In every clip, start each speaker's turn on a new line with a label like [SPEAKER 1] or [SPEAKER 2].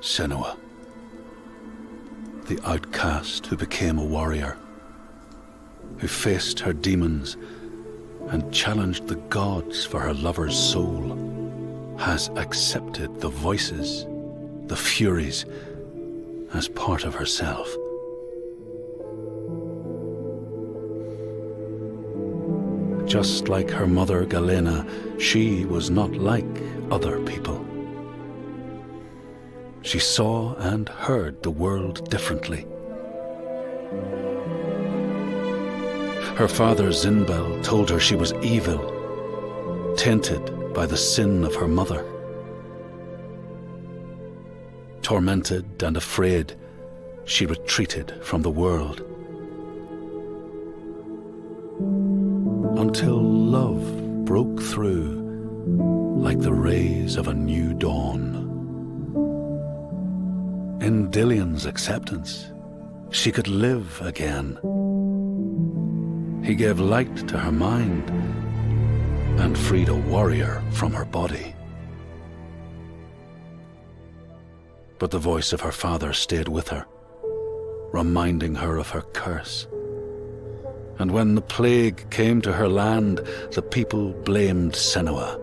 [SPEAKER 1] Senua, the outcast who became a warrior, who faced her demons and challenged the gods for her lover's soul, has accepted the voices, the furies, as part of herself. Just like her mother Galena, she was not like other people. She saw and heard the world differently. Her father Zinbel told her she was evil, tainted by the sin of her mother. Tormented and afraid, she retreated from the world. Until love broke through like the rays of a new dawn. In Dillion's acceptance, she could live again. He gave light to her mind and freed a warrior from her body. But the voice of her father stayed with her, reminding her of her curse. And when the plague came to her land, the people blamed Senua.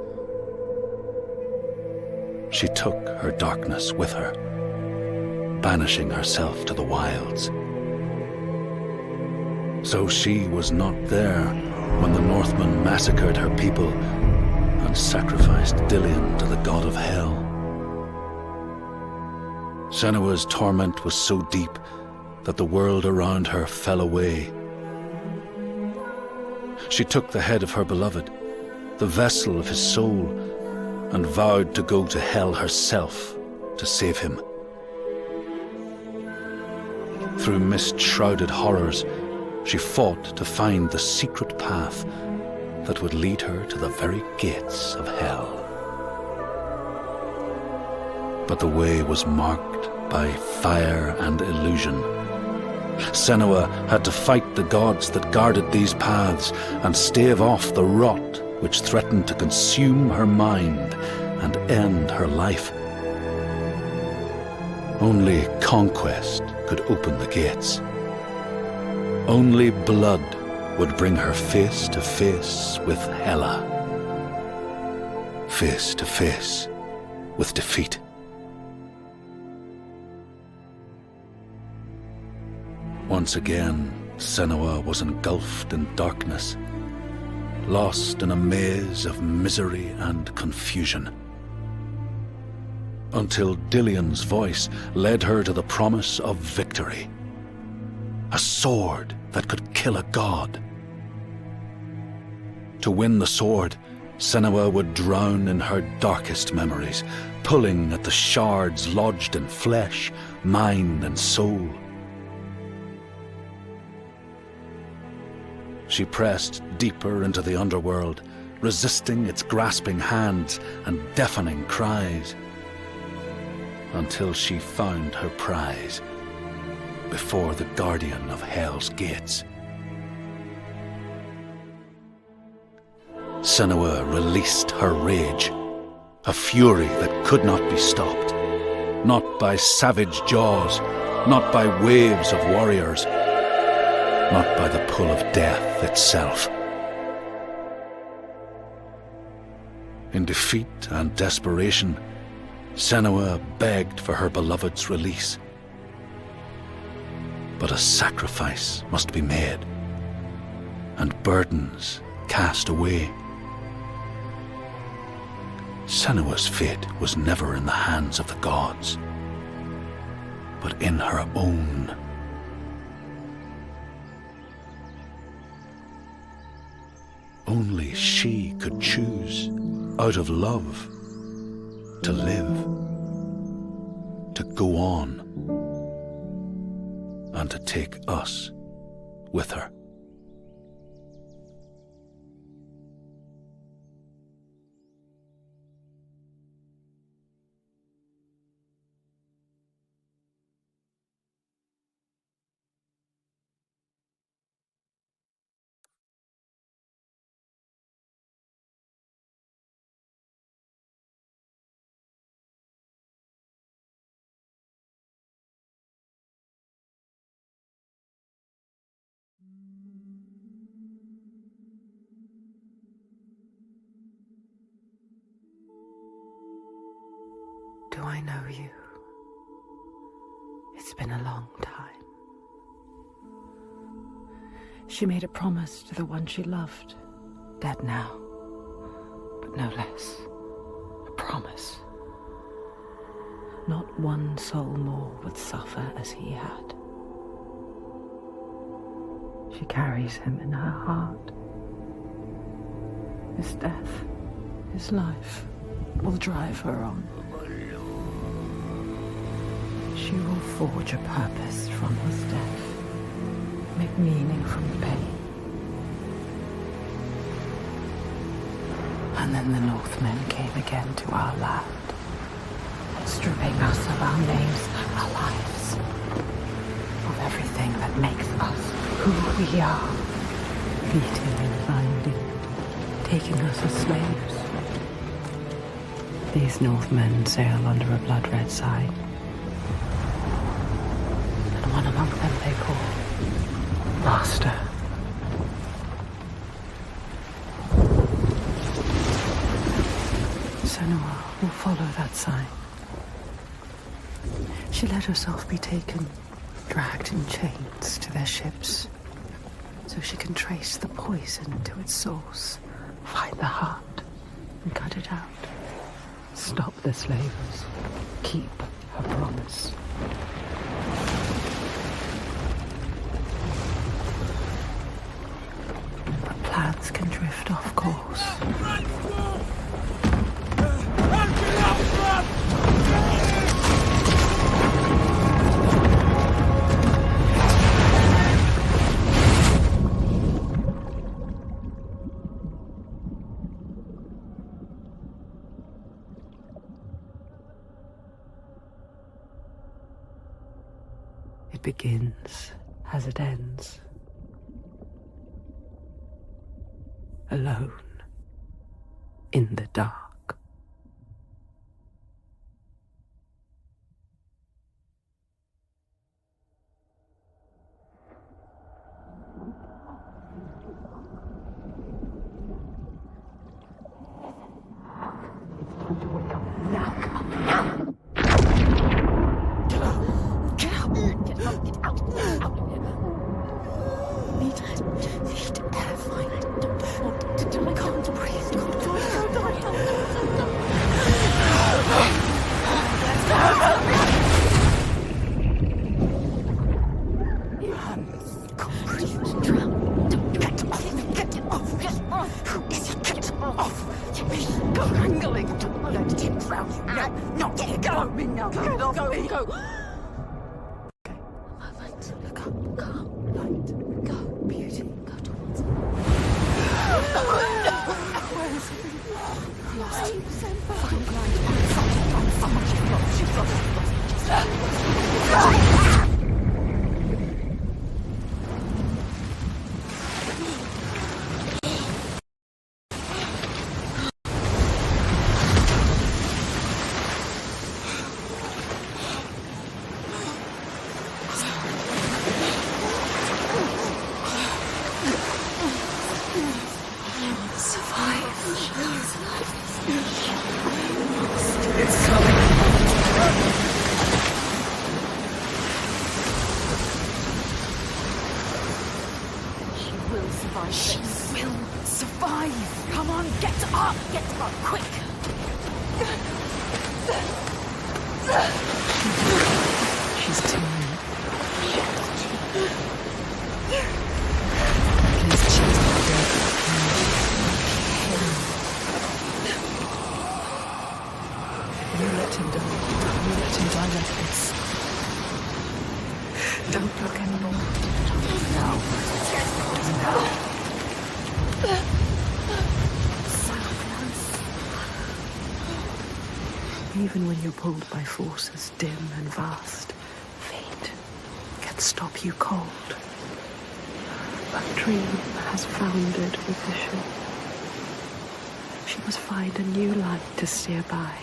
[SPEAKER 1] She took her darkness with her, banishing herself to the wilds. So she was not there when the Northmen massacred her people and sacrificed Dillion to the god of hell. Senua's torment was so deep that the world around her fell away. She took the head of her beloved, the vessel of his soul, and vowed to go to hell herself to save him. Through mist-shrouded horrors, she fought to find the secret path that would lead her to the very gates of hell. But the way was marked by fire and illusion. Senua had to fight the gods that guarded these paths and stave off the rot which threatened to consume her mind and end her life. Only conquest could open the gates. Only blood would bring her face to face with Hela. Face to face with defeat. Once again, Senua was engulfed in darkness, lost in a maze of misery and confusion. Until Dillion's voice led her to the promise of victory. A sword that could kill a god. To win the sword, Senua would drown in her darkest memories, pulling at the shards lodged in flesh, mind, and soul. She pressed deeper into the underworld, resisting its grasping hands and deafening cries, until she found her prize before the guardian of Hell's gates. Senua released her rage, a fury that could not be stopped, not by savage jaws, not by waves of warriors, not by the pull of death itself. In defeat and desperation, Senua begged for her beloved's release. But a sacrifice must be made, and burdens cast away. Senua's fate was never in the hands of the gods, but in her own. Only she could choose, out of love, to live, to go on, and to take us with her.
[SPEAKER 2] know you. It's been a long time. She made a promise to the one she loved, dead now, but no less. A promise. Not one soul more would suffer as he had. She carries him in her heart. His death, his life, will drive her on. She will forge a purpose from his death, make meaning from the pain. And then the Northmen came again to our land, stripping us of our names, our lives, of everything that makes us who we are, beating and binding, taking us as slaves. These Northmen sail under a blood-red sign, and one among them they call Master. Senua will follow that sign. She let herself be taken, dragged in chains to their ships, so she can trace the poison to its source, find the heart, and cut it out. Stop the slavers, keep her promise. But plans can drift off course. It begins as it ends. Alone in the dark. Even when you're pulled by forces dim and vast, fate can stop you cold. A dream has foundered with the ship. She must find a new light to steer by,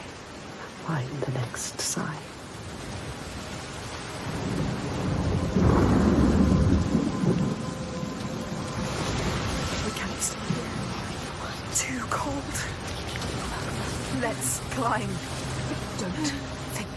[SPEAKER 2] find the next sign. We can't stay here. Too cold. Let's climb. Don't think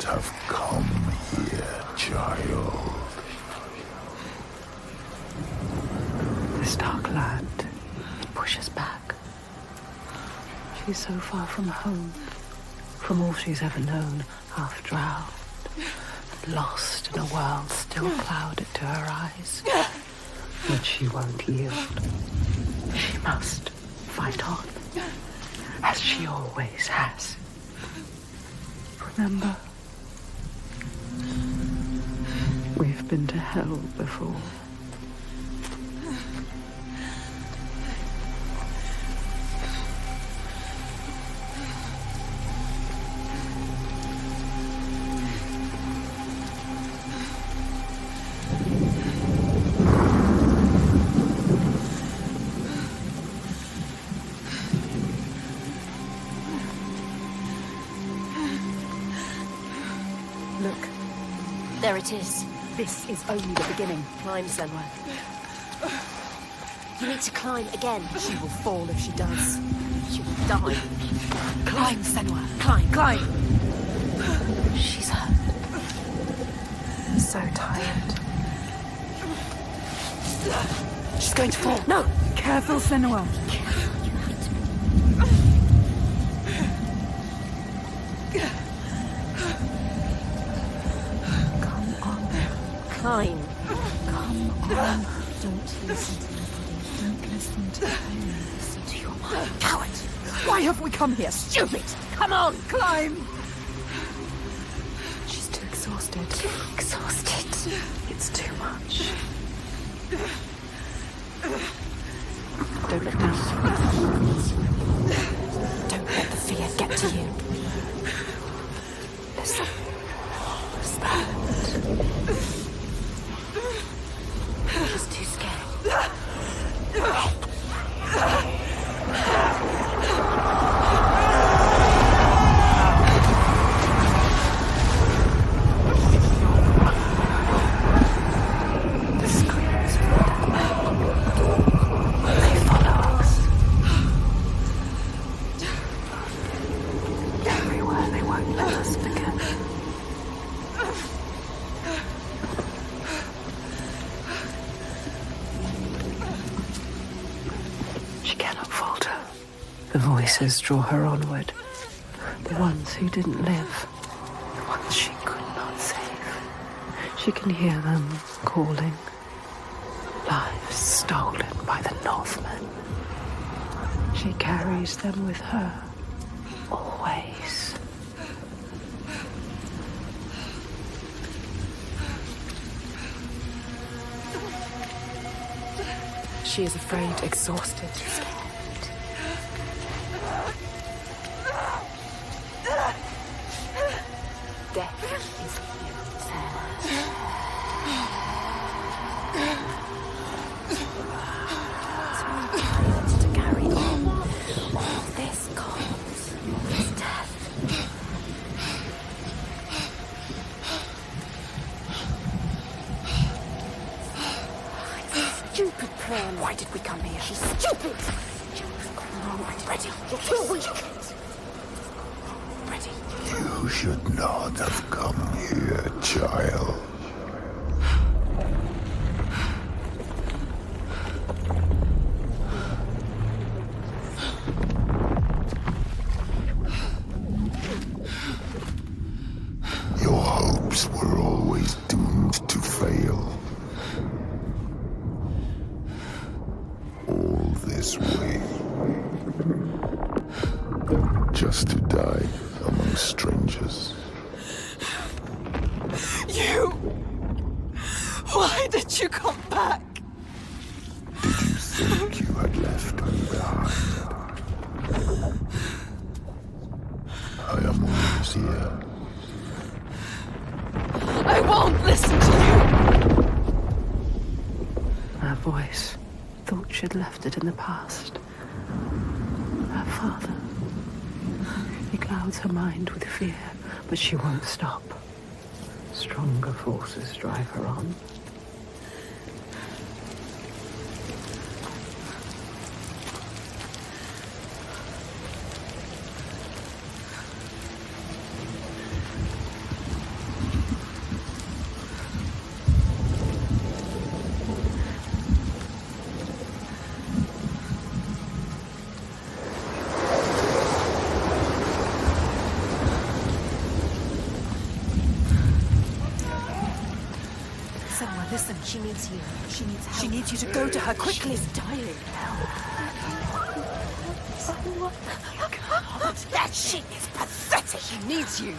[SPEAKER 3] have come here, child.
[SPEAKER 2] This dark land, it pushes back. She's so far from home, from all she's ever known, half drowned, and lost in a world still clouded to her eyes. But she won't yield. She must fight on, as she always has. Remember, we've been to hell before. Look.
[SPEAKER 4] There it is.
[SPEAKER 2] This is only the beginning.
[SPEAKER 4] Climb, Senwa. You need to climb again. She will fall if she does. She will die.
[SPEAKER 2] Climb, Senwa.
[SPEAKER 4] Climb.
[SPEAKER 2] Climb.
[SPEAKER 4] She's hurt.
[SPEAKER 2] So tired.
[SPEAKER 4] She's going to fall. No!
[SPEAKER 2] Careful, Senwa.
[SPEAKER 4] Careful, you have to be.
[SPEAKER 2] Come on.
[SPEAKER 4] Climb.
[SPEAKER 2] Come on. Don't listen to anybody. Don't listen to anyone.
[SPEAKER 4] Listen to your mind. Coward!
[SPEAKER 2] Why have we come here?
[SPEAKER 4] Stupid! Come on!
[SPEAKER 2] Climb! She's too exhausted.
[SPEAKER 4] Too exhausted.
[SPEAKER 2] It's too much. Don't look down.
[SPEAKER 4] Don't let the fear get to you.
[SPEAKER 2] Listen. What's that?
[SPEAKER 4] She's too scared.
[SPEAKER 2] The screams from the they follow us. Everywhere they won't let us begin. She cannot falter. The voices draw her onward. The ones who didn't live. The ones she could not save. She can hear them calling. Lives stolen by the Northmen. She carries them with her. Always.
[SPEAKER 4] She is afraid, exhausted, scared. Death is here. To carry on. All this comes. This death. Stupid plan. Why did we come here? She's stupid. Come on, ready. You're too weak. Ready.
[SPEAKER 3] You should not have come here, child. Your hopes were always doomed to fail. All this way. Just to die among strangers.
[SPEAKER 5] You! Why did you come back?
[SPEAKER 3] Did you think you had left me behind? I am always here.
[SPEAKER 5] I won't listen to you!
[SPEAKER 2] Her voice. Thought she'd left it in the past. Her father. He clouds her mind with fear, but she won't stop. Stronger forces drive her on.
[SPEAKER 4] Listen, she needs you. She needs help.
[SPEAKER 5] She needs you to go to her quickly.
[SPEAKER 4] She's dying.
[SPEAKER 5] That shit is pathetic.
[SPEAKER 4] She needs you.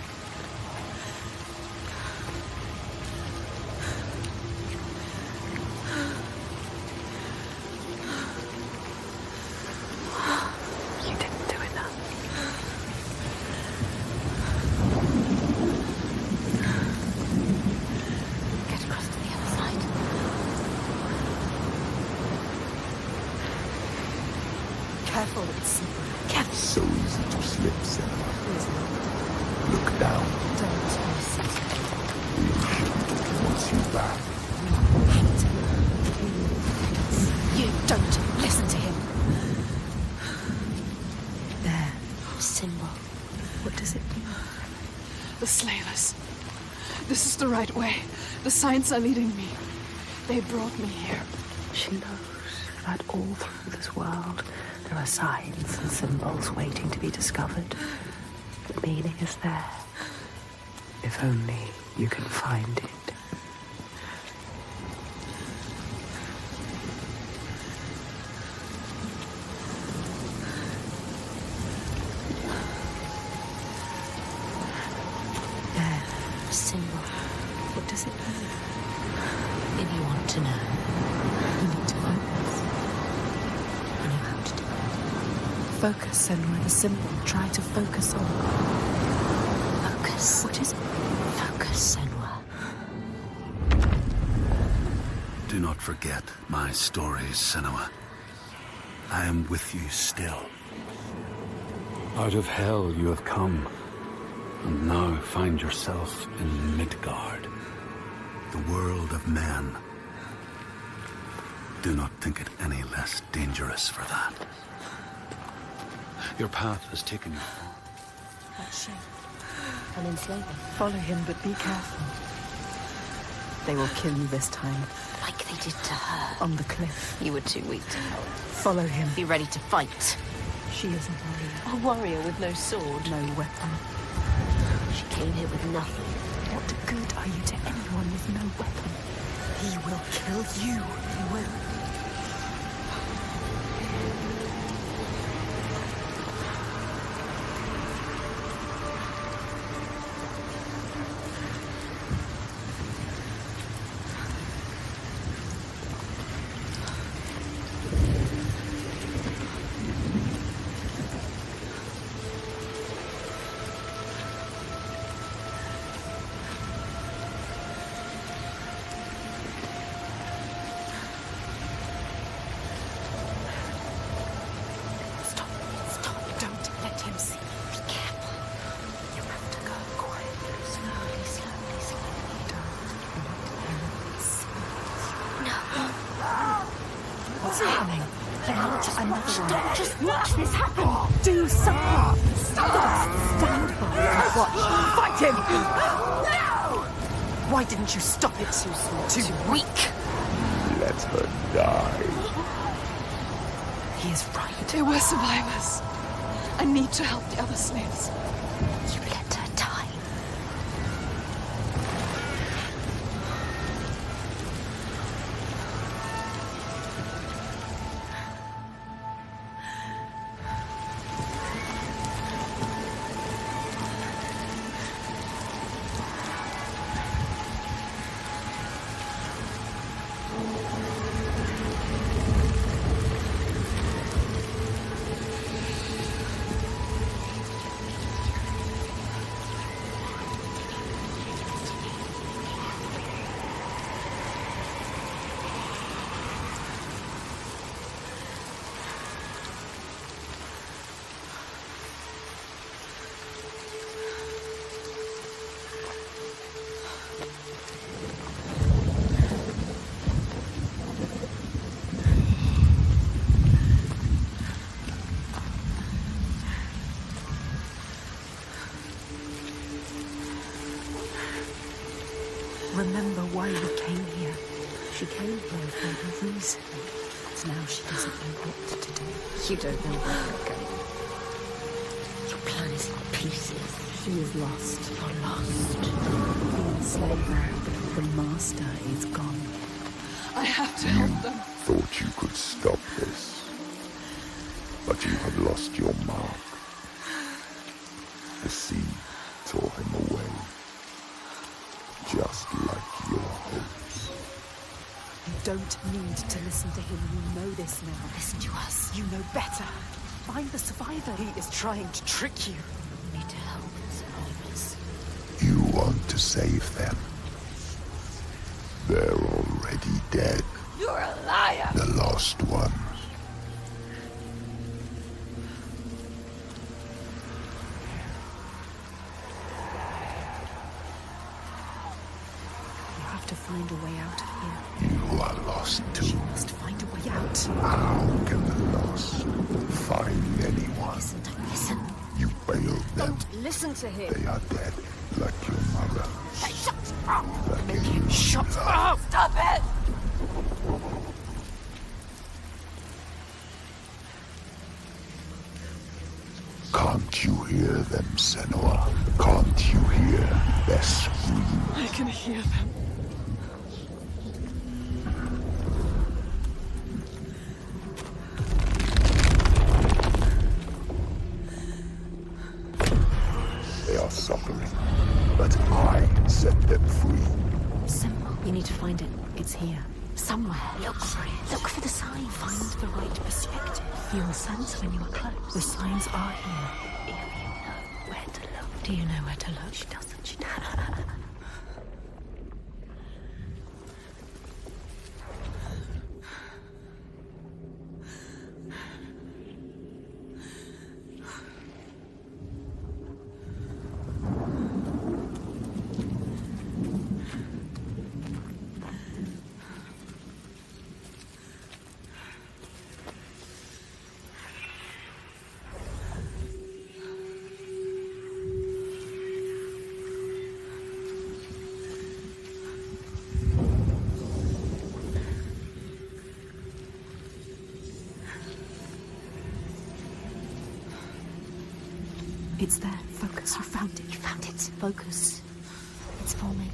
[SPEAKER 2] You didn't do enough.
[SPEAKER 4] Get across to the other side.
[SPEAKER 5] Careful, it's careful.
[SPEAKER 3] So easy to slip, Senna. Look down.
[SPEAKER 4] Don't listen to him.
[SPEAKER 3] Your ship wants you back.
[SPEAKER 4] You don't listen to him.
[SPEAKER 2] There.
[SPEAKER 4] Symbol.
[SPEAKER 2] What does it mean?
[SPEAKER 5] The slavers. This is the right way. The signs are leading me. They brought me here.
[SPEAKER 2] She knows that all through this world there are signs and symbols waiting to be discovered. The meaning is there. If only you can find it. There.
[SPEAKER 4] A symbol.
[SPEAKER 2] What does it mean?
[SPEAKER 4] If you want to know,
[SPEAKER 2] You need to focus.
[SPEAKER 4] I know how to do it.
[SPEAKER 2] Focus, Senwa, the symbol. Try to focus on.
[SPEAKER 4] Focus.
[SPEAKER 2] What is it?
[SPEAKER 4] Focus, Senwa.
[SPEAKER 1] Do not forget my stories, Senua. I am with you still. Out of hell you have come, and now find yourself in Midgard, the world of men. Do not think it any less dangerous for that. Your path has taken you far.
[SPEAKER 4] That shape. An enslaver.
[SPEAKER 2] Follow him, but be careful. They will kill you this time.
[SPEAKER 4] Like they did to her.
[SPEAKER 2] On the cliff.
[SPEAKER 4] You were too weak to help.
[SPEAKER 2] Follow him.
[SPEAKER 4] Be ready to fight.
[SPEAKER 2] She is a warrior.
[SPEAKER 4] A warrior with no sword.
[SPEAKER 2] No weapon.
[SPEAKER 4] She came here with nothing.
[SPEAKER 2] What good are you to anyone with no weapon?
[SPEAKER 5] He will kill you.
[SPEAKER 2] He will.
[SPEAKER 4] Stop. Don't let him see. Be careful. You have to go quietly. Slowly.
[SPEAKER 2] What's happening? Another one.
[SPEAKER 4] Just watch this happen.
[SPEAKER 2] Do something. Stand by. Watch.
[SPEAKER 5] Fight him! No! Why didn't you stop it?
[SPEAKER 4] Too small.
[SPEAKER 5] Too
[SPEAKER 4] weak.
[SPEAKER 3] Let her die.
[SPEAKER 2] He is right.
[SPEAKER 5] They were survivors. I need to help the other slaves.
[SPEAKER 4] You let her die.
[SPEAKER 2] Remember why we came here. She came here for a reason. But now she doesn't know what to do.
[SPEAKER 4] You don't know where you're going. Your plan is in pieces.
[SPEAKER 2] She is lost.
[SPEAKER 4] You're lost.
[SPEAKER 2] The enslaver, the master, is gone.
[SPEAKER 5] I have to help them.
[SPEAKER 3] Thought you could stop this, but you have lost your mark. The sea tore him away, just like your hopes.
[SPEAKER 4] You don't need to listen to him. You know this now. Listen to us. You know better. Find the survivor. He is trying to trick you. We need to help the survivors.
[SPEAKER 3] You want to save them. They're already dead.
[SPEAKER 4] You're a liar!
[SPEAKER 3] The lost ones.
[SPEAKER 4] You have to find a way out of here.
[SPEAKER 3] You are lost too.
[SPEAKER 4] You must find a way out.
[SPEAKER 3] How can the lost find anyone?
[SPEAKER 4] Listen, don't listen.
[SPEAKER 3] You failed them.
[SPEAKER 4] Don't listen to him.
[SPEAKER 3] They are dead, like your mother.
[SPEAKER 4] Hey, shut up!
[SPEAKER 3] Like
[SPEAKER 4] Make
[SPEAKER 3] you
[SPEAKER 4] him shut
[SPEAKER 3] love.
[SPEAKER 4] up! Stop it!
[SPEAKER 3] Can't you hear them, Senua? Can't you hear their scream?
[SPEAKER 5] I can hear them.
[SPEAKER 3] They are suffering, but I set them free.
[SPEAKER 4] Simple. You need to find it. It's here. Somewhere. Look for it. Look for the sign. Find the right perspective. You'll sense when you are close. The signs are here. If you know where to look. Do you know where to look? She doesn't. She doesn't. It's there. Focus. You found it. You found it. Focus. It's forming.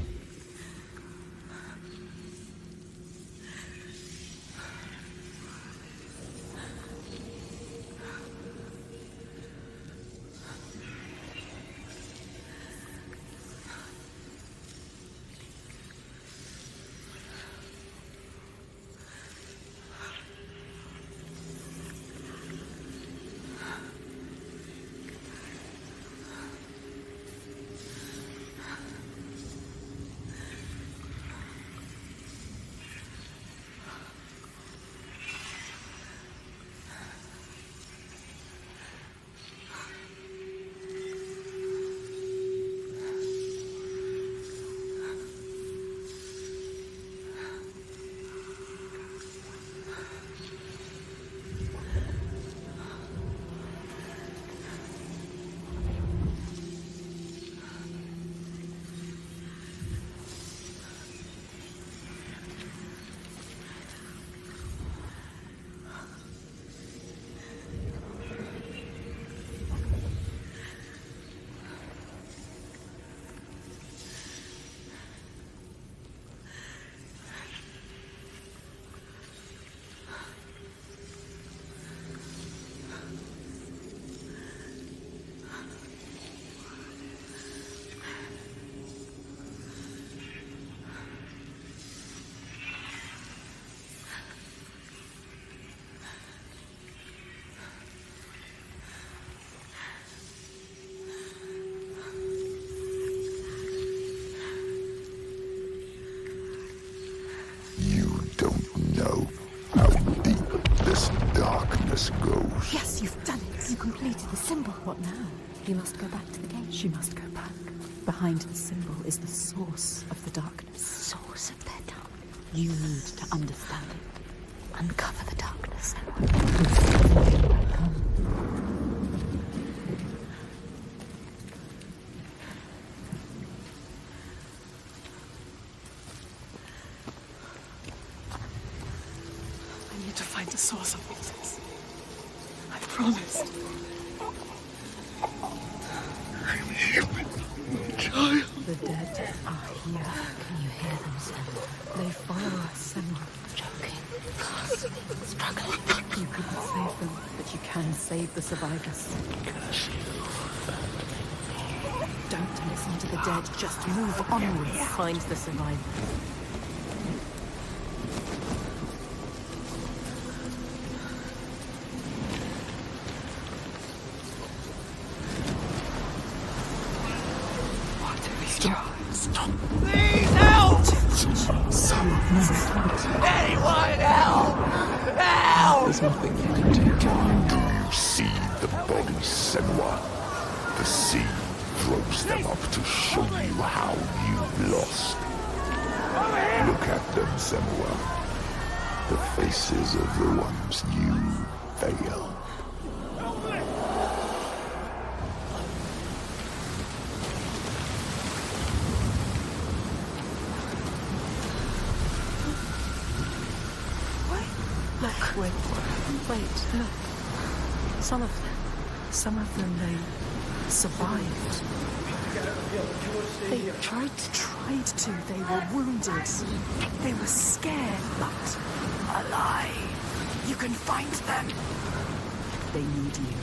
[SPEAKER 3] darkness goes.
[SPEAKER 4] Yes, you've done it. You completed the symbol. What now? You must go back to the gate. She must go back. Behind the symbol is the source of the darkness. Source of their darkness. You need to understand it. Uncover the darkness.
[SPEAKER 5] I need to find the source of all this. I promised. I'm human, child.
[SPEAKER 4] The dead are here. Can you hear them, Senna? They follow us, Senna. Walking, gasping, struggling.
[SPEAKER 2] You couldn't save them, but you can save the survivors. Don't listen to the dead, just move onwards. Find the survivors.
[SPEAKER 6] Stop. Please help! Anyone help! Help!
[SPEAKER 1] There's nothing you can do.
[SPEAKER 3] Do you see the bodies, Senua? The sea throws them up to show you how you've lost. Look at them, Senua. The faces of the ones you failed.
[SPEAKER 2] Look, wait, look. Some of them, they survived. They tried to. They were wounded. They were scared, but alive. You can find them. They need you.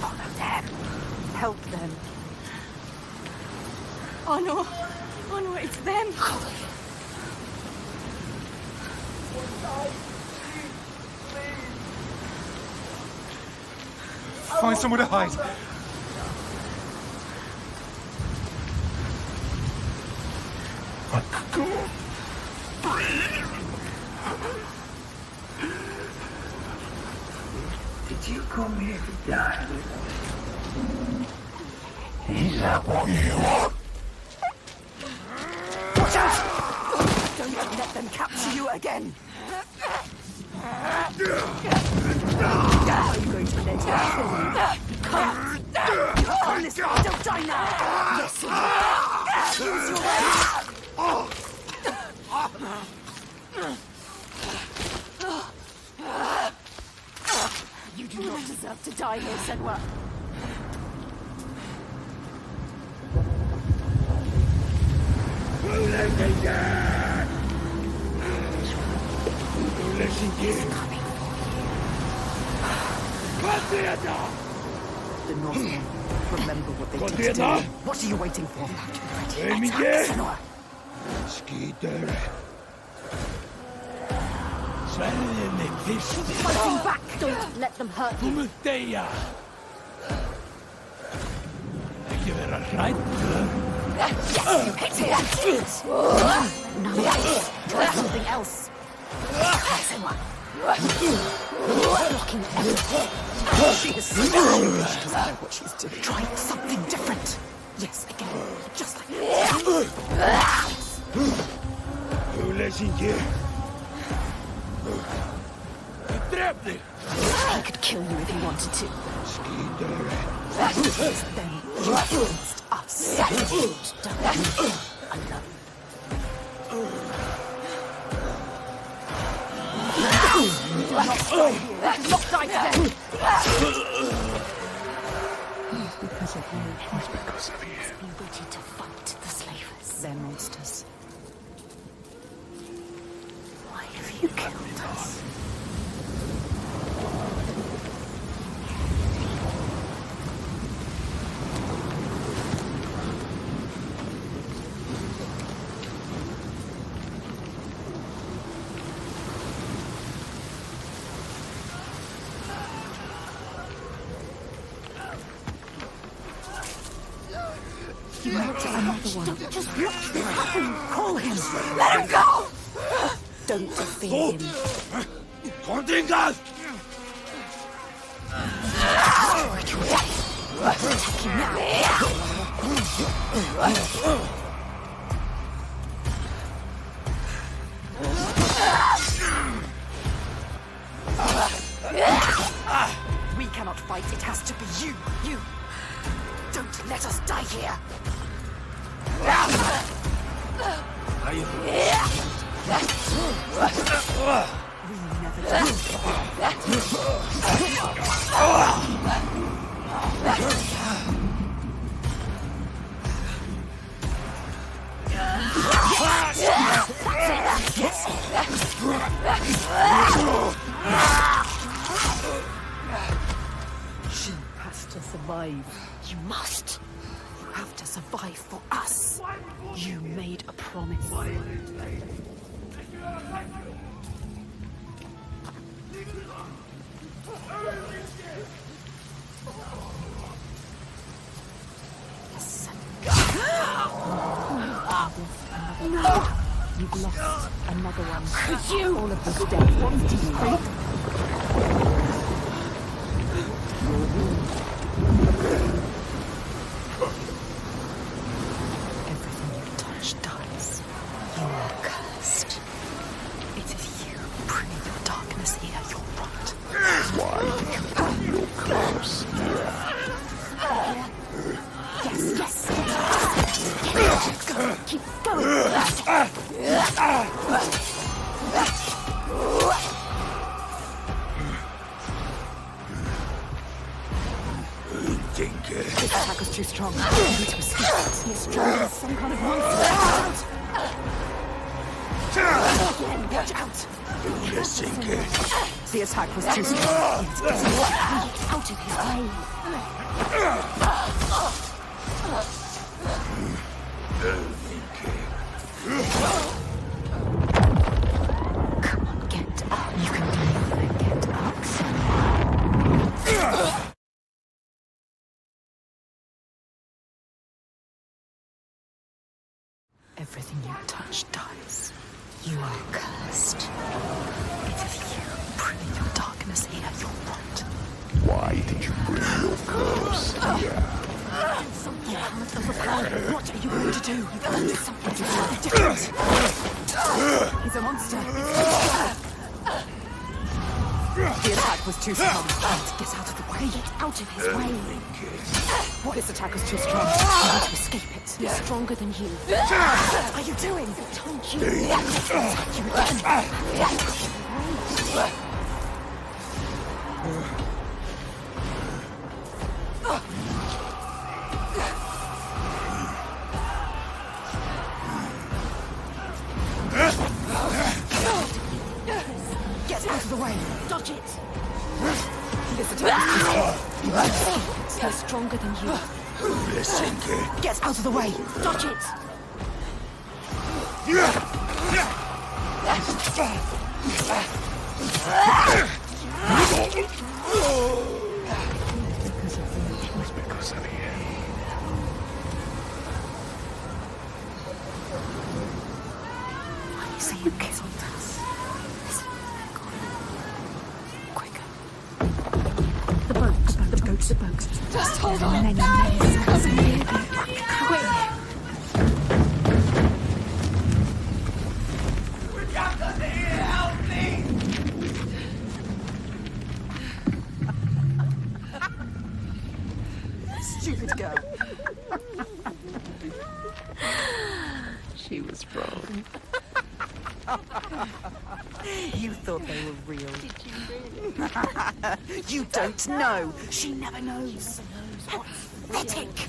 [SPEAKER 2] Follow them. Help them.
[SPEAKER 5] Oh no, it's them.
[SPEAKER 6] Find somewhere to hide.
[SPEAKER 7] Did you come here to die? Is that what you want?
[SPEAKER 2] Watch out! Don't let them capture you again. Are you going to let her kill you? Come! On this one, don't die now! Yes, use your rage! You do not deserve to die here, Senua. The Northmen, remember what they did to you. What are you waiting for? Let's have Senua. Fighting back! Don't let them hurt you. Yes, you hit it! Nice. Try something else. Senua. Blocking everything. She is so she doesn't know what she's doing. Try something different. Yes, again. Just like that. He could kill you if he wanted to. It's them against us. Alone. Do not die here. Do not die today. It's because of you. It's because of you. Be ready to fight the slavers. They're monsters. Why have you killed us? You might get another one. Just watch this happen. Call him. Let him go! Don't defeat him.
[SPEAKER 6] Contingas!
[SPEAKER 2] Attack him now. We cannot fight. It has to be you. You. Don't let us die here. We never die. Yes. survive.
[SPEAKER 4] You must. You have to survive for us. You made a promise. Listen. No! You've lost another one. Could you? All of the dead ones to you. Everything you touch dies. You are cursed. It is you who bring your darkness here, your rot.
[SPEAKER 3] Why did you bring your curse here?
[SPEAKER 4] Yes, yes. Go, keep going. This attack was too strong. You need to escape. He's strong as some kind of monster. Again, watch out. The attack was too strong. Get out of his way. Come on, get up. You can do it. Get up, son. Everything you touch dies. You are cursed. It is you who bring your darkness here, your rot.
[SPEAKER 3] Why did you bring your curse here?
[SPEAKER 4] Something can't overcome. What are you going to do? You've got to do something different.
[SPEAKER 2] He's a monster. The attack was too strong.
[SPEAKER 4] Get out of the way. Get out of his way.
[SPEAKER 2] This attack was too strong. I need to escape it.
[SPEAKER 4] He's stronger than you.
[SPEAKER 2] What are you doing?
[SPEAKER 4] I told you. Attack you again.
[SPEAKER 2] Get out of the way.
[SPEAKER 4] Dodge it.
[SPEAKER 2] This attack is too strong.
[SPEAKER 4] He's stronger than you.
[SPEAKER 2] Get out of the way.
[SPEAKER 4] Dodge it.
[SPEAKER 3] Because of you.
[SPEAKER 4] I see you killed us. Listen, they're gone. Quicker. The boats, the boats, the boats.
[SPEAKER 5] Just hold on.
[SPEAKER 4] Many, many coming near them. Quick.
[SPEAKER 6] Help me!
[SPEAKER 2] Stupid girl. She was wrong. You thought they were real. Did you really? You don't know. She never knows.
[SPEAKER 4] Pathetic.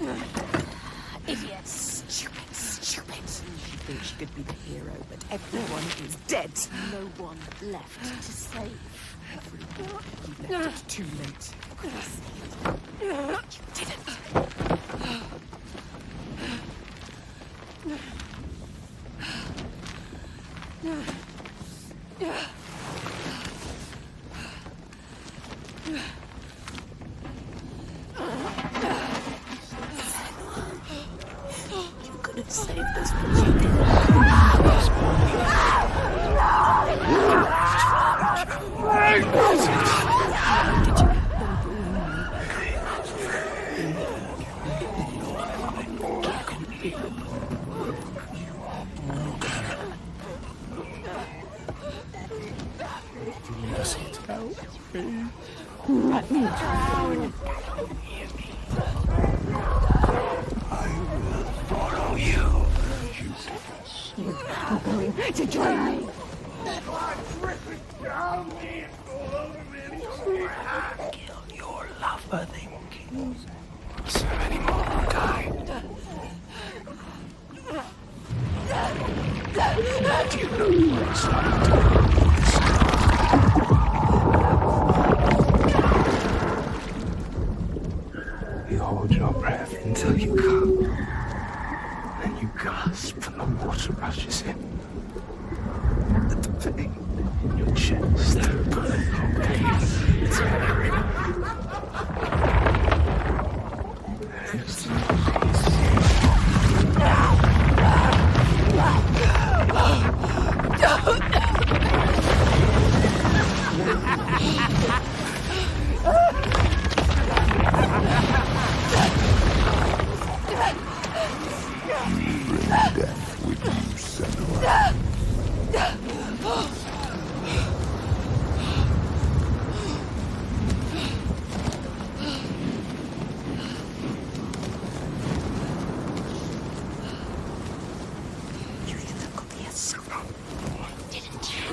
[SPEAKER 4] Idiots. Stupid, stupid.
[SPEAKER 2] She thought she could be the hero, but everyone is dead.
[SPEAKER 4] No one left to save.
[SPEAKER 2] Everyone. You left it too late.
[SPEAKER 4] You didn't. You could have saved us from
[SPEAKER 2] Let me down.
[SPEAKER 3] Follow you.
[SPEAKER 2] I'm going to join me.
[SPEAKER 3] Kill your lover, then kill. So many more will die. Do you know what it's like to
[SPEAKER 7] your breath until you come. Then you gasp and the water rushes in. The pain in your chest. It's everywhere. It's
[SPEAKER 3] Death with you, Senua.
[SPEAKER 4] You didn't look obvious. Didn't you?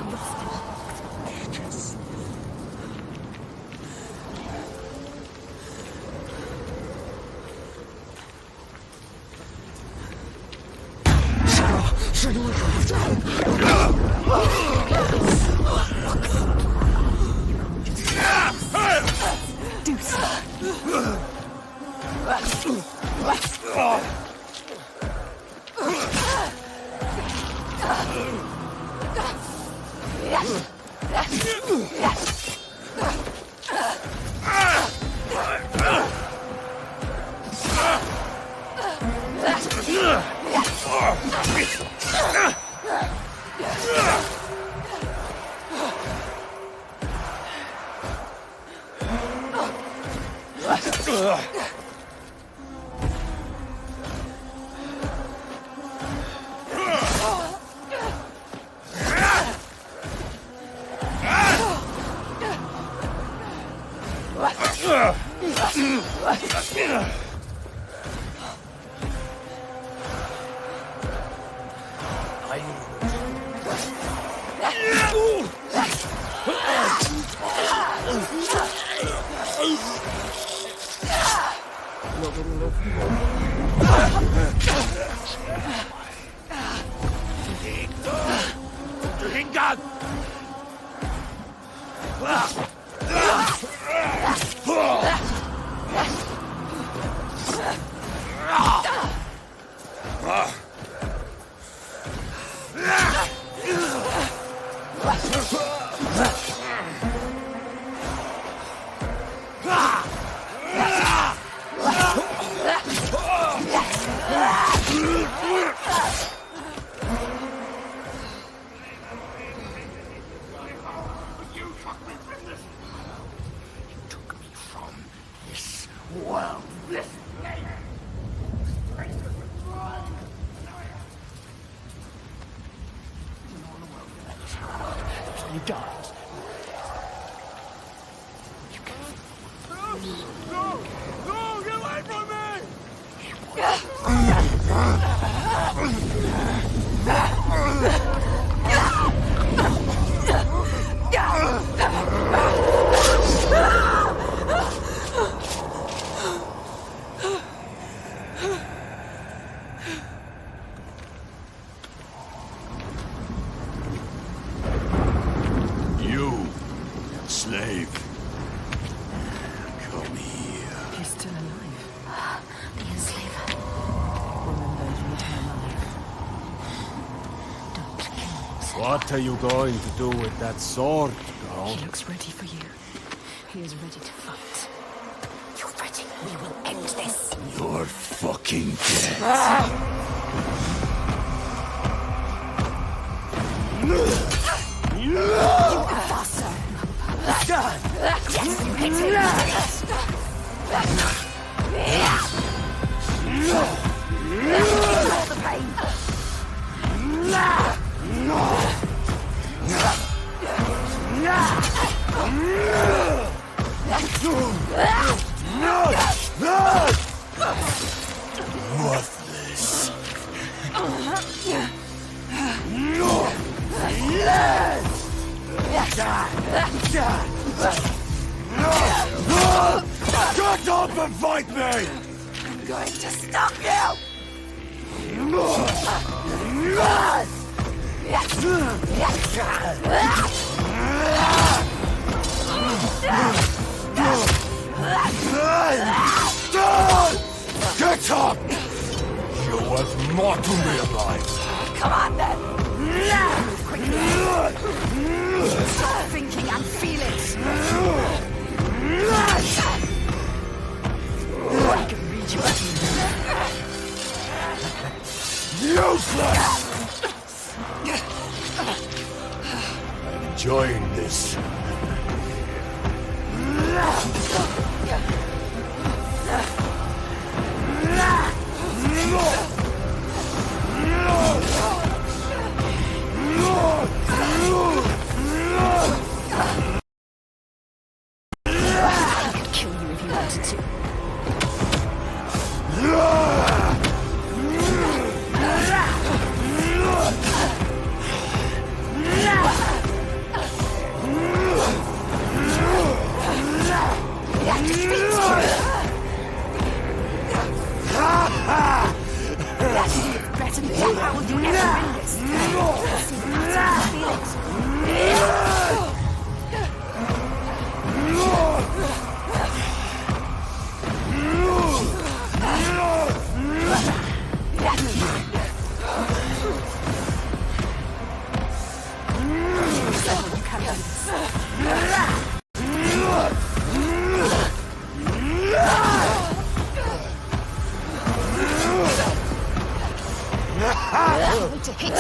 [SPEAKER 4] Do
[SPEAKER 8] What are you going to do with that sword, girl?
[SPEAKER 4] He looks ready for you. He is ready to fight. You're ready. We will end this.
[SPEAKER 3] You're fucking dead.
[SPEAKER 4] You are faster. Yes, you hit him. Ignore the pain.
[SPEAKER 3] Worthless. Shut up and fight me!
[SPEAKER 4] I'm going to stop you!
[SPEAKER 7] more to realize.
[SPEAKER 4] Come on then! Move quickly! Stop thinking and feel it! I can read you.
[SPEAKER 7] Useless! I'm enjoying this.
[SPEAKER 4] I could kill you if you wanted to. Better than that. How will you ever win this? See the pattern and feel it. You can do this. To hit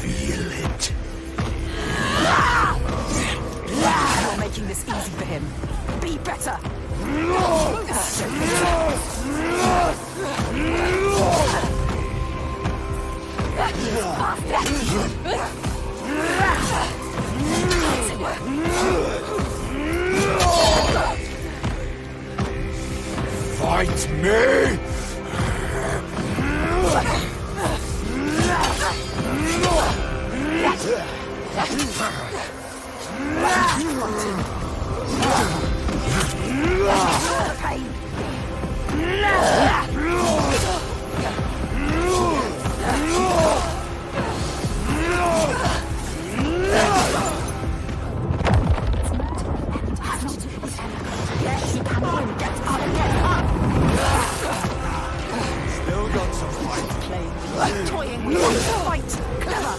[SPEAKER 7] Feel it.
[SPEAKER 4] You're making this easy for him. Be better.
[SPEAKER 7] Fight me! Still got some fight.
[SPEAKER 4] Toying with one fight. Clever.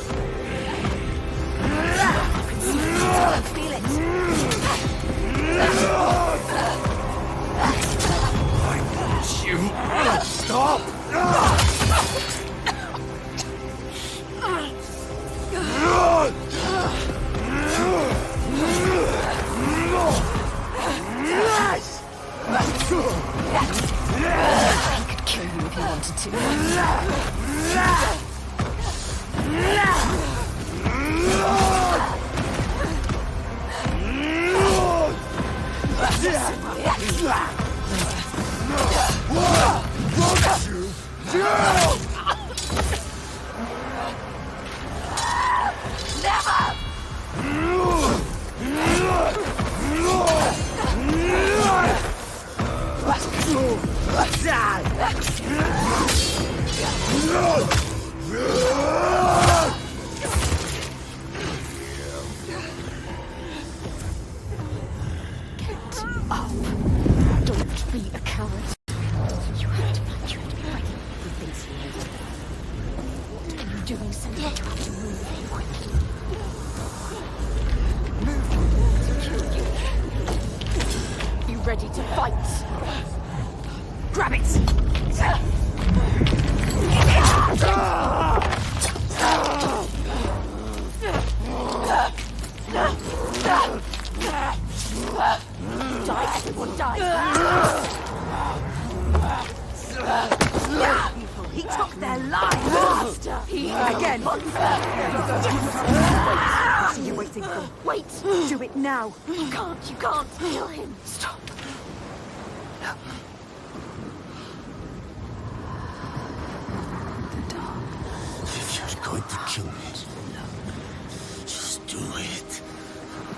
[SPEAKER 4] I can see it. I feel it.
[SPEAKER 7] I want you. Stop!
[SPEAKER 4] I could kill you if you wanted to. Don't be a coward. You have to fight. You have to be ready for things here. What are you doing, Cindy? You have to move quickly. Move. You ready to fight? Grab it! Die, everyone, die! He took their lives! Again! What are you waiting for? Wait! Do it now! You can't kill him! Stop!
[SPEAKER 7] If you're going to kill me, just do it.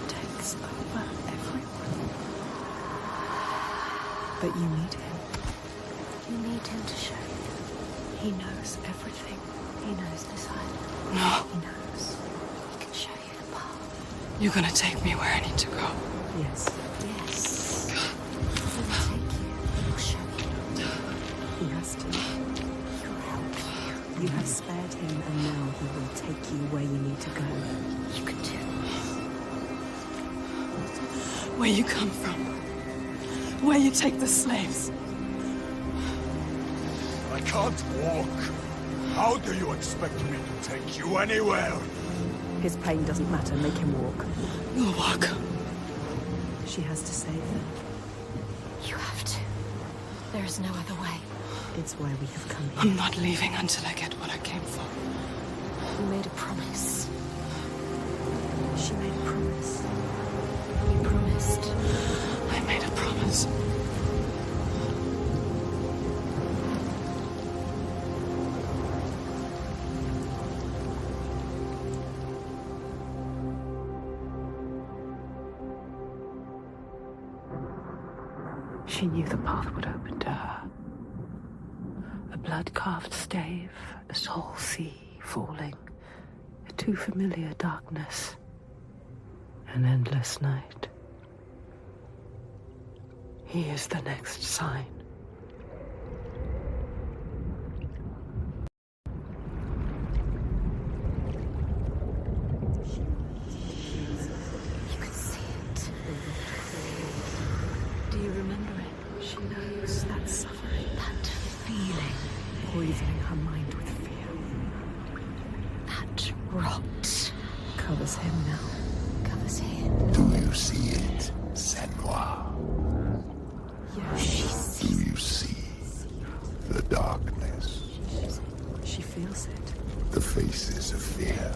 [SPEAKER 2] Takes over everyone. But you need him.
[SPEAKER 4] You need him to show you. He knows everything. He knows this island.
[SPEAKER 5] No.
[SPEAKER 4] He knows. He can show you the path.
[SPEAKER 5] You're gonna take me where I need to go.
[SPEAKER 2] Yes,
[SPEAKER 4] Yes. He will take you. He will show you.
[SPEAKER 2] he has to.
[SPEAKER 4] He'll help you.
[SPEAKER 2] You have spared him, and now he will take you where you need to go.
[SPEAKER 4] You can do this.
[SPEAKER 5] Where you come from. Where you take the slaves.
[SPEAKER 3] I can't walk. How do you expect me to take you anywhere?
[SPEAKER 2] His pain doesn't matter. Make him walk.
[SPEAKER 5] You'll walk.
[SPEAKER 2] She has to save them.
[SPEAKER 4] You have to. There is no other way.
[SPEAKER 2] It's why we have come here.
[SPEAKER 5] I'm not leaving until I get what I came for.
[SPEAKER 4] You made a promise.
[SPEAKER 2] She made a promise.
[SPEAKER 4] You promised.
[SPEAKER 5] I made a promise.
[SPEAKER 2] She knew the path would open to her. A blood-carved stave, a soul sea falling, a too familiar darkness, an endless night. He is the next sign.
[SPEAKER 4] You can see it. Do you remember it?
[SPEAKER 2] She knows that suffering,
[SPEAKER 4] That feeling.
[SPEAKER 2] poisoning her mind with fear,
[SPEAKER 4] That rot.
[SPEAKER 2] covers him now.
[SPEAKER 4] Covers him.
[SPEAKER 3] Do you see it, Senwa? Do you see the darkness?
[SPEAKER 2] She feels it.
[SPEAKER 3] The faces of fear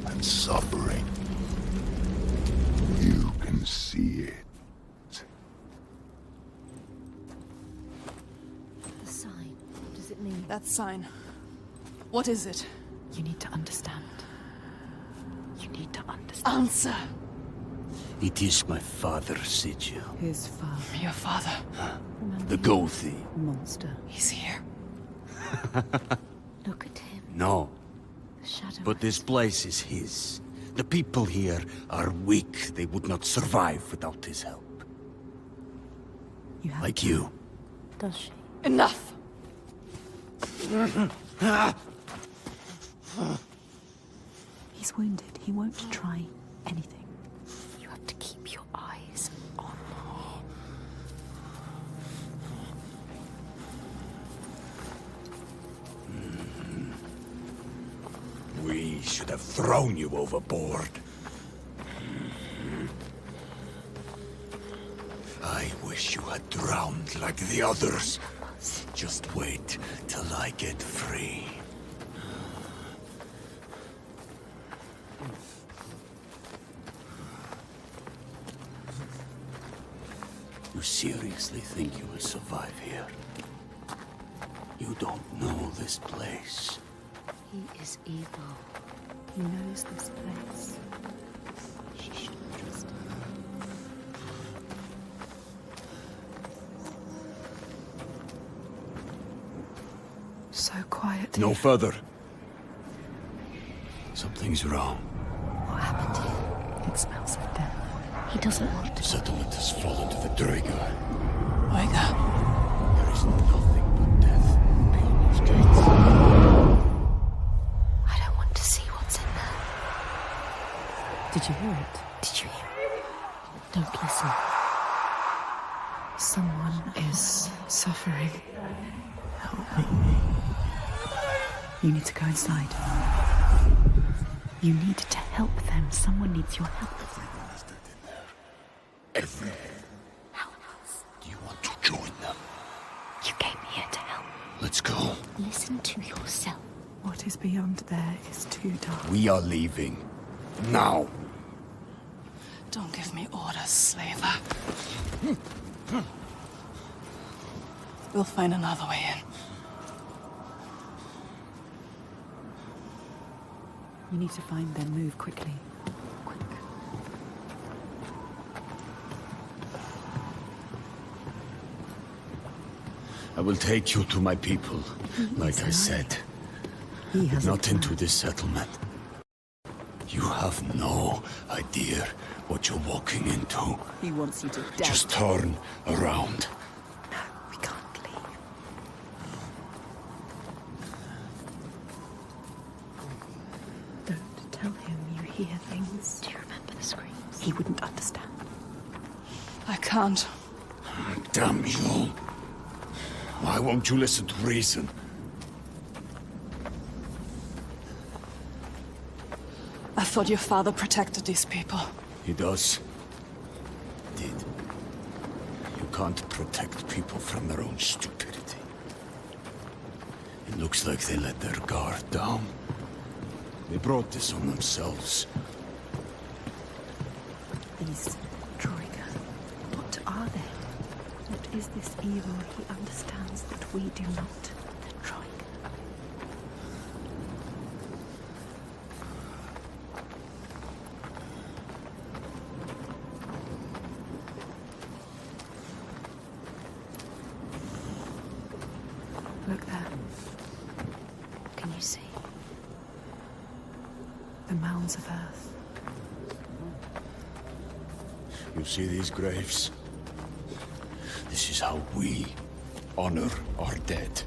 [SPEAKER 3] and suffering. You can see it.
[SPEAKER 4] The sign. What does it mean?
[SPEAKER 5] That sign. What is it?
[SPEAKER 2] You need to understand. You need to understand.
[SPEAKER 5] Answer.
[SPEAKER 8] It is my father's sigil.
[SPEAKER 2] His father,
[SPEAKER 5] Your father.
[SPEAKER 8] The Gothi.
[SPEAKER 2] monster.
[SPEAKER 5] He's here.
[SPEAKER 4] Look at him.
[SPEAKER 8] No,
[SPEAKER 4] The shadow.
[SPEAKER 8] but this place is his. The people here are weak. They would not survive without his help.
[SPEAKER 2] You have
[SPEAKER 8] Like you.
[SPEAKER 4] Does she?
[SPEAKER 5] Enough!
[SPEAKER 2] He's wounded. He won't try anything.
[SPEAKER 4] You have to keep your eyes on him.
[SPEAKER 8] We should have thrown you overboard. I wish you had drowned like the others. Just wait till I get free. You seriously think you will survive here? You don't know this place.
[SPEAKER 4] He is evil.
[SPEAKER 2] He knows this place.
[SPEAKER 4] She shouldn't trust him.
[SPEAKER 2] So quiet.
[SPEAKER 8] No further. Something's wrong.
[SPEAKER 4] What happened here?
[SPEAKER 2] It smells of death.
[SPEAKER 4] He doesn't want
[SPEAKER 8] The
[SPEAKER 4] to.
[SPEAKER 8] settlement has fallen to the Draga.
[SPEAKER 5] Oiga.
[SPEAKER 8] There is nothing but death beyond those gates.
[SPEAKER 4] I don't want to see what's in there.
[SPEAKER 2] Did you hear it?
[SPEAKER 4] Did you hear it? Don't listen.
[SPEAKER 2] Someone is suffering. Help me. You need to go inside. You need to help them. Someone needs your help.
[SPEAKER 3] Everything.
[SPEAKER 4] Help us.
[SPEAKER 8] Do you want to join them?
[SPEAKER 4] You came here to help.
[SPEAKER 8] Let's go.
[SPEAKER 4] Listen to yourself.
[SPEAKER 2] What is beyond there is too dark.
[SPEAKER 8] We are leaving. Now.
[SPEAKER 5] Don't give me orders, slaver. We'll find another way in.
[SPEAKER 2] You need to find them. Move quickly. Quick.
[SPEAKER 8] I will take you to my people, like I said.
[SPEAKER 2] He has
[SPEAKER 8] Not
[SPEAKER 2] a
[SPEAKER 8] into
[SPEAKER 2] plan.
[SPEAKER 8] this settlement. You have no idea what you're walking into.
[SPEAKER 2] He wants you to die.
[SPEAKER 8] Just turn around.
[SPEAKER 2] No, we can't leave. Don't tell him you hear things.
[SPEAKER 4] Do you remember the screams?
[SPEAKER 2] He wouldn't understand.
[SPEAKER 5] I can't.
[SPEAKER 8] Damn you. Why won't you listen to reason?
[SPEAKER 5] I thought your father protected these people.
[SPEAKER 8] He does. Did. You can't protect people from their own stupidity. It looks like they let their guard down. They brought this on themselves.
[SPEAKER 2] These Troika, what are they? What is this evil he understands that we do not?
[SPEAKER 4] The Troika.
[SPEAKER 2] Look there,
[SPEAKER 4] Can you see?
[SPEAKER 2] the mounds of earth.
[SPEAKER 8] You see these graves? This is how we honor our dead.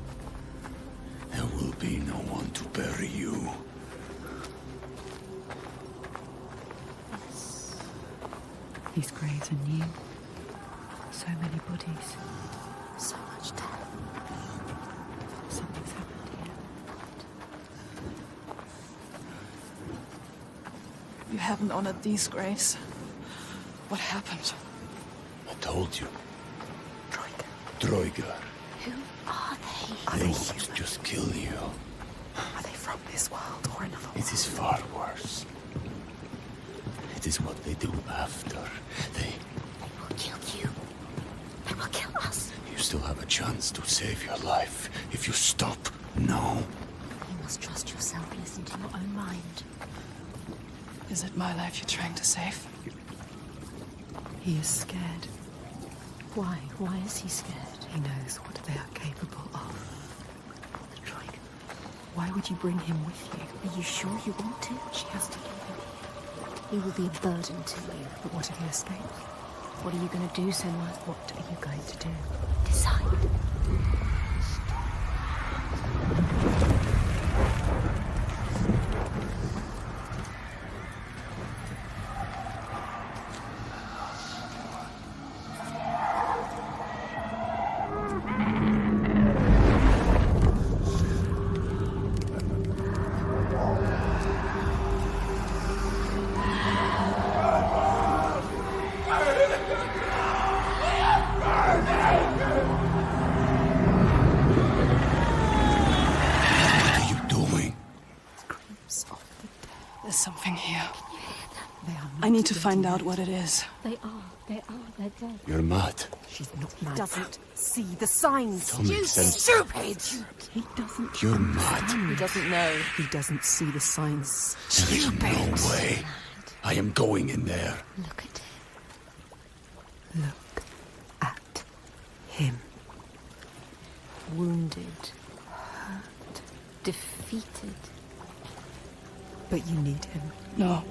[SPEAKER 8] There will be no one to bury you.
[SPEAKER 2] These graves are new. So many bodies.
[SPEAKER 4] So much death.
[SPEAKER 2] Something's happened here.
[SPEAKER 5] You haven't honored these graves. What happened?
[SPEAKER 8] I told you.
[SPEAKER 2] Troika.
[SPEAKER 8] Droiga.
[SPEAKER 4] Who are they?
[SPEAKER 2] Are
[SPEAKER 8] They
[SPEAKER 2] they
[SPEAKER 8] want to
[SPEAKER 2] human?
[SPEAKER 8] just kill you.
[SPEAKER 2] Are they from this world or another world?
[SPEAKER 8] It is far worse. It is what they do after. They...
[SPEAKER 4] They will kill you. They will kill us.
[SPEAKER 8] You still have a chance to save your life. If you stop now.
[SPEAKER 4] You must trust yourself. Listen to your own mind.
[SPEAKER 5] Is it my life you're trying to save?
[SPEAKER 2] He is scared.
[SPEAKER 4] Why? Why is he scared?
[SPEAKER 2] He knows what they are capable of.
[SPEAKER 4] The Troika.
[SPEAKER 2] Why would you bring him with you?
[SPEAKER 4] Are you sure you want to?
[SPEAKER 2] She has to leave him here.
[SPEAKER 4] He will be a burden to you.
[SPEAKER 2] But what if he escapes?
[SPEAKER 4] What are you going to do, Senwa?
[SPEAKER 2] What are you going to do?
[SPEAKER 4] Decide.
[SPEAKER 8] What are you doing?
[SPEAKER 2] Screams of the dead.
[SPEAKER 5] There's something here.
[SPEAKER 2] They are not
[SPEAKER 5] I need to
[SPEAKER 2] dirty
[SPEAKER 5] find out
[SPEAKER 2] men.
[SPEAKER 5] what it is.
[SPEAKER 4] They're dead.
[SPEAKER 8] You're mad.
[SPEAKER 2] She's not mad.
[SPEAKER 4] Doesn't see the signs.
[SPEAKER 8] Don't make sense.
[SPEAKER 4] Stupid!
[SPEAKER 2] He doesn't.
[SPEAKER 8] You're mad.
[SPEAKER 2] He doesn't know. He doesn't see the signs.
[SPEAKER 8] There is no way. I am going in there.
[SPEAKER 4] Look at him.
[SPEAKER 2] Look at him.
[SPEAKER 4] Wounded. Hurt. Defeated.
[SPEAKER 2] But you need him.
[SPEAKER 5] No,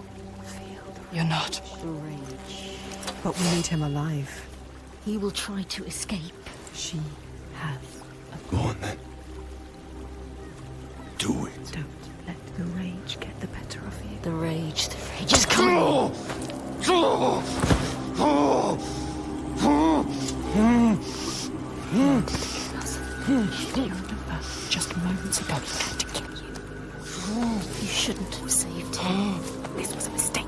[SPEAKER 2] Feel
[SPEAKER 5] you're not.
[SPEAKER 4] The rage.
[SPEAKER 2] But we need him alive.
[SPEAKER 4] He will try to escape.
[SPEAKER 2] She has.
[SPEAKER 8] Go on then. Do it.
[SPEAKER 2] Don't let the rage get the better of you.
[SPEAKER 4] The rage is coming.
[SPEAKER 2] Remember, just moments ago, he tried to kill you.
[SPEAKER 4] You shouldn't have saved him.
[SPEAKER 2] This was a mistake.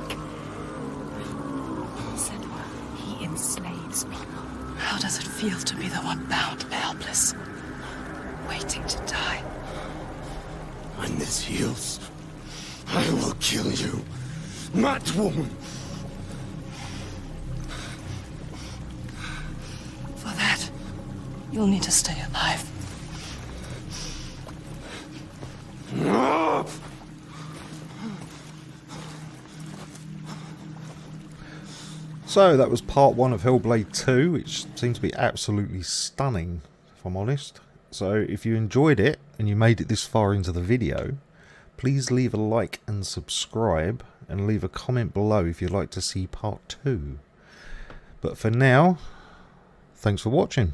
[SPEAKER 2] Senwa, he enslaves people.
[SPEAKER 5] How does it feel to be the one bound and helpless? Waiting to die.
[SPEAKER 8] When this heals, I will kill you. Mad woman.
[SPEAKER 5] For that, you'll need to stay alive.
[SPEAKER 9] So that was part 1 of Hellblade 2, which seemed to be absolutely stunning if I'm honest. So if you enjoyed it and you made it this far into the video, please leave a like and subscribe, and leave a comment below if you'd like to see part 2. But for now, thanks for watching.